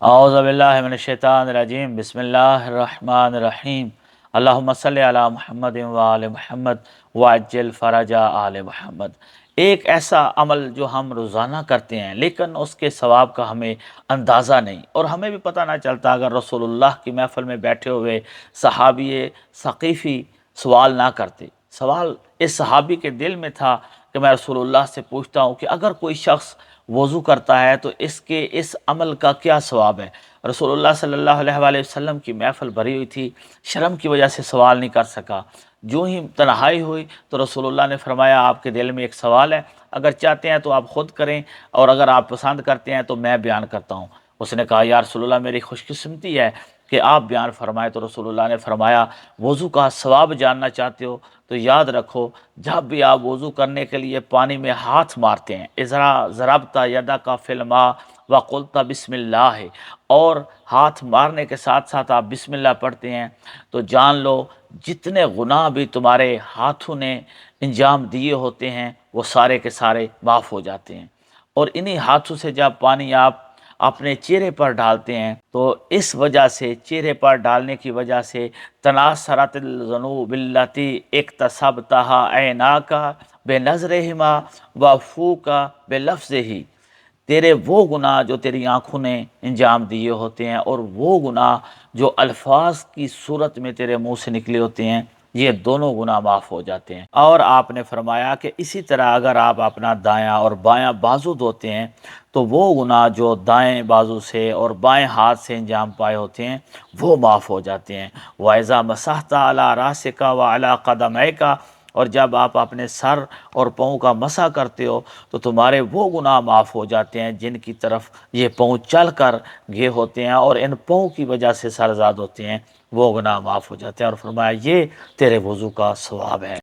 اعوذ باللہ من الشیطان الرجیم بسم اللہ الرحمن الرحیم اللہم صلی علی محمد و آل محمد وعجل فرج آل محمد۔ ایک ایسا عمل جو ہم روزانہ کرتے ہیں لیکن اس کے ثواب کا ہمیں اندازہ نہیں، اور ہمیں بھی پتہ نہ چلتا اگر رسول اللہ کی محفل میں بیٹھے ہوئے صحابی ثقیفی سوال نہ کرتے۔ سوال اس صحابی کے دل میں تھا کہ میں رسول اللہ سے پوچھتا ہوں کہ اگر کوئی شخص وضو کرتا ہے تو اس عمل کا کیا ثواب ہے۔ رسول اللہ صلی اللہ علیہ وآلہ وسلم کی محفل بھری ہوئی تھی، شرم کی وجہ سے سوال نہیں کر سکا۔ جو ہی تنہائی ہوئی تو رسول اللہ نے فرمایا آپ کے دل میں ایک سوال ہے، اگر چاہتے ہیں تو آپ خود کریں، اور اگر آپ پسند کرتے ہیں تو میں بیان کرتا ہوں۔ اس نے کہا یا رسول اللہ میری خوش قسمتی ہے کہ آپ بیان فرمائے۔ تو رسول اللہ نے فرمایا وضو کا ثواب جاننا چاہتے ہو تو یاد رکھو، جب بھی آپ وضو کرنے کے لیے پانی میں ہاتھ مارتے ہیں، اذا ضربت یدک فی الماء وقلت بسم اللہ ہے، اور ہاتھ مارنے کے ساتھ ساتھ آپ بسم اللہ پڑھتے ہیں، تو جان لو جتنے گناہ بھی تمہارے ہاتھوں نے انجام دیے ہوتے ہیں وہ سارے کے سارے معاف ہو جاتے ہیں۔ اور انہی ہاتھوں سے جب پانی آپ اپنے چہرے پر ڈالتے ہیں تو اس وجہ سے، چہرے پر ڈالنے کی وجہ سے، تناثرت الذنوب التی اکتسبتها عیناک بنظرہما وفوک بلفظہ، تیرے وہ گناہ جو تیری آنکھوں نے انجام دیے ہوتے ہیں اور وہ گناہ جو الفاظ کی صورت میں تیرے منہ سے نکلے ہوتے ہیں، یہ دونوں گناہ معاف ہو جاتے ہیں۔ اور آپ نے فرمایا کہ اسی طرح اگر آپ اپنا دایاں اور بایاں بازو دھوتے ہیں تو وہ گناہ جو دائیں بازو سے اور بائیں ہاتھ سے انجام پائے ہوتے ہیں وہ معاف ہو جاتے ہیں۔ وَإِذَا مَسَحْتَ عَلَىٰ رَأْسِكَ وَعَلَىٰ قَدَمَيْكَ، اور جب آپ اپنے سر اور پاؤں کا مسح کرتے ہو تو تمہارے وہ گناہ معاف ہو جاتے ہیں جن کی طرف یہ پاؤں چل کر گئے ہوتے ہیں اور ان پاؤں کی وجہ سے سرزاد ہوتے ہیں، وہ گناہ معاف ہو جاتے ہیں، اور فرمایا یہ تیرے وضو کا ثواب ہے۔